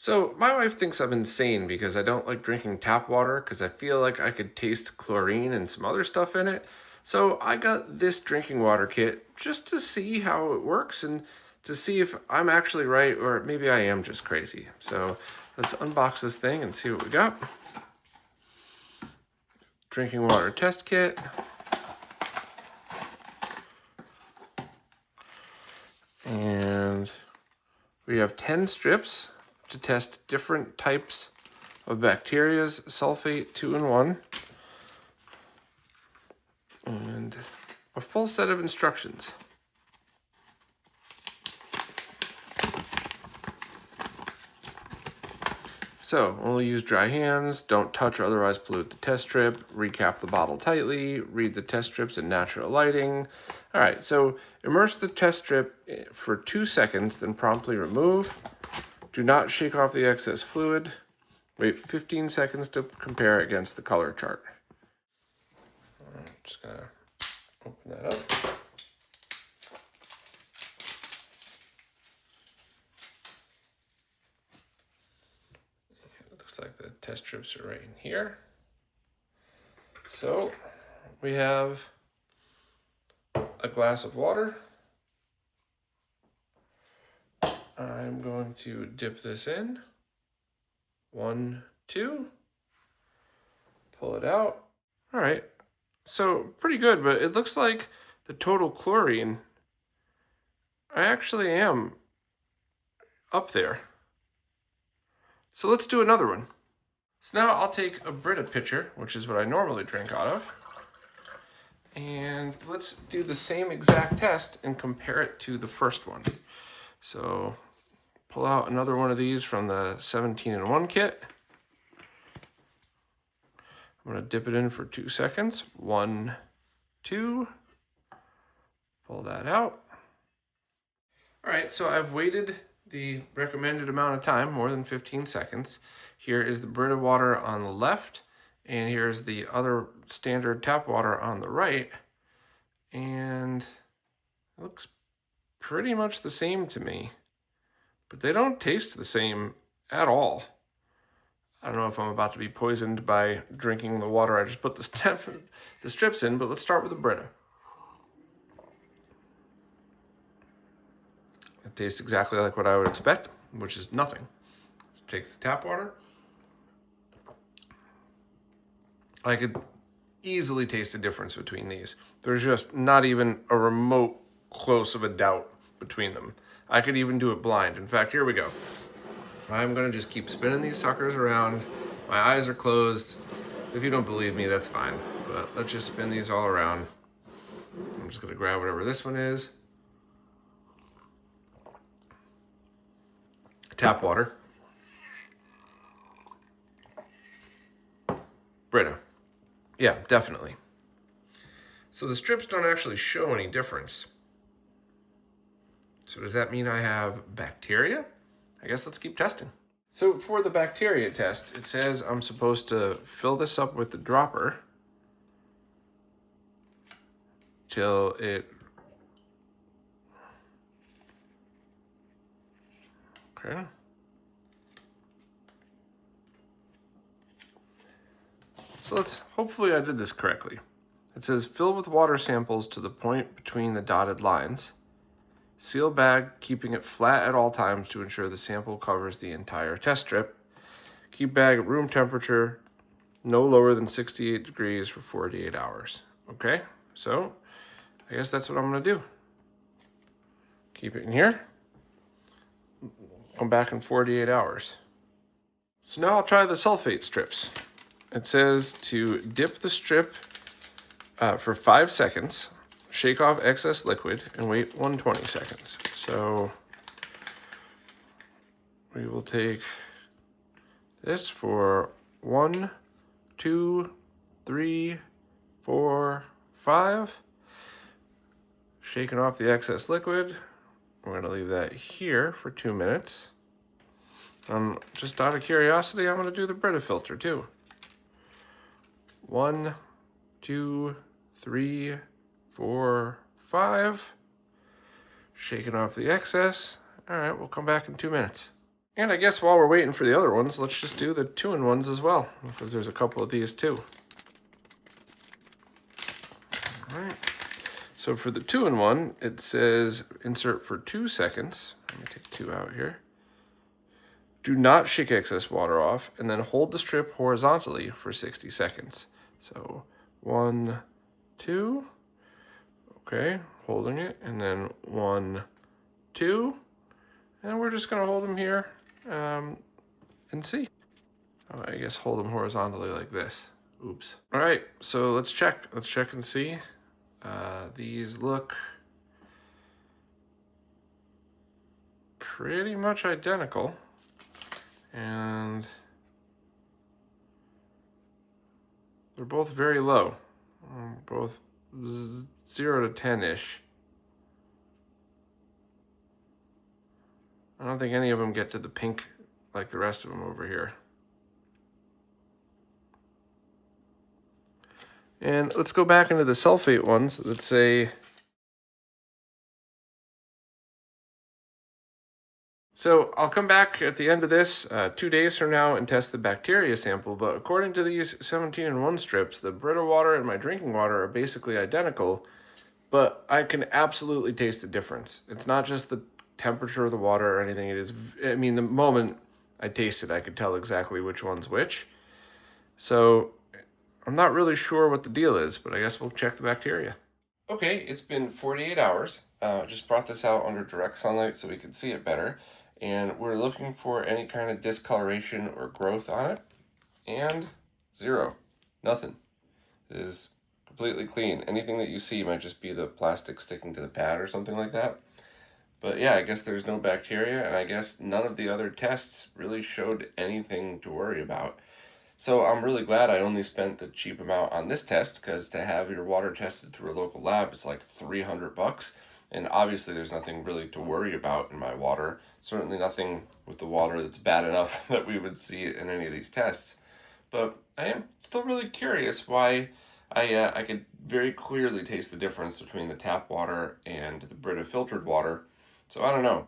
So my wife thinks I'm insane because I don't like drinking tap water because I feel like I could taste chlorine and some other stuff in it. So I got this drinking water kit just to see how it works and to see if I'm actually right or maybe I am just crazy. So let's unbox this thing and see what we got. Drinking water test kit. And we have 10 strips to test different types of bacterias, sulfate 2-in-1, and a full set of instructions. So, only use dry hands, don't touch or otherwise pollute the test strip, recap the bottle tightly, read the test strips in natural lighting. All right, so immerse the test strip for 2 seconds, then promptly remove. Do not shake off the excess fluid. Wait 15 seconds to compare against the color chart. I'm just gonna open that up. It looks like the test strips are right in here. So we have a glass of water. I'm going to dip this in. 1, 2. Pull it out. All right. So pretty good, but it looks like the total chlorine, I actually am up there. So let's do another one. So now I'll take a Brita pitcher, which is what I normally drink out of, and let's do the same exact test and compare it to the first one. So pull out another one of these from the 17-in-1 kit. I'm going to dip it in for 2 seconds. 1, 2. Pull that out. All right, so I've waited the recommended amount of time, more than 15 seconds. Here is the Brita water on the left, and here's the other standard tap water on the right. And it looks pretty much the same to me, but they don't taste the same at all. I don't know if I'm about to be poisoned by drinking the water I just put the strips in, but let's start with the Brita. It tastes exactly like what I would expect, which is nothing. Let's take the tap water. I could easily taste a difference between these. There's just not even a remote close of a doubt between them. I could even do it blind. In fact, here we go. I'm gonna just keep spinning these suckers around. My eyes are closed. If you don't believe me, that's fine. But let's just spin these all around. I'm just gonna grab whatever this one is. Tap water. Brita. Yeah, definitely. So the strips don't actually show any difference. So does that mean I have bacteria? I guess let's keep testing. So for the bacteria test, it says I'm supposed to fill this up with the dropper till it... Okay. So hopefully I did this correctly. It says fill with water samples to the point between the dotted lines. Seal bag, keeping it flat at all times to ensure the sample covers the entire test strip. Keep bag at room temperature, no lower than 68 degrees for 48 hours. Okay, so I guess that's what I'm gonna do. Keep it in here. Come back in 48 hours. So now I'll try the sulfate strips. It says to dip the strip for 5 seconds, shake off excess liquid, and wait 120 seconds. So we will take this for 1, 2, 3, 4, 5. Shaking off the excess liquid. We're going to leave that here for 2 minutes. Just out of curiosity, I'm going to do the Brita filter too. 1, 2, 3, 4, 5. Shaking off the excess. All right, we'll come back in 2 minutes. And I guess while we're waiting for the other ones, let's just do the 2-in-1s as well, because there's a couple of these too. All right. So for the 2-in-1, it says insert for 2 seconds. Let me take 2 out here. Do not shake excess water off, and then hold the strip horizontally for 60 seconds. So 1, 2, okay, holding it, and then 1, 2, and we're just gonna hold them here and see. Oh, I guess hold them horizontally like this. Oops. All right, so let's check and see. These look pretty much identical. And they're both very low, both 0 to 10-ish. I don't think any of them get to the pink like the rest of them over here. And let's go back into the sulfate ones that say, so I'll come back at the end of this 2 days from now and test the bacteria sample, but according to these 17-in-1 strips, the Brita water and my drinking water are basically identical, but I can absolutely taste a difference. It's not just the temperature of the water or anything. It is, I mean, the moment I tasted, I could tell exactly which one's which. So I'm not really sure what the deal is, but I guess we'll check the bacteria. Okay, it's been 48 hours. Just brought this out under direct sunlight so we could see it better. And we're looking for any kind of discoloration or growth on it. And 0. Nothing. It is completely clean. Anything that you see might just be the plastic sticking to the pad or something like that. But yeah, I guess there's no bacteria, and I guess none of the other tests really showed anything to worry about. So I'm really glad I only spent the cheap amount on this test, because to have your water tested through a local lab is like $300. And obviously there's nothing really to worry about in my water. Certainly nothing with the water that's bad enough that we would see in any of these tests. But I am still really curious why I could very clearly taste the difference between the tap water and the Brita filtered water. So I don't know.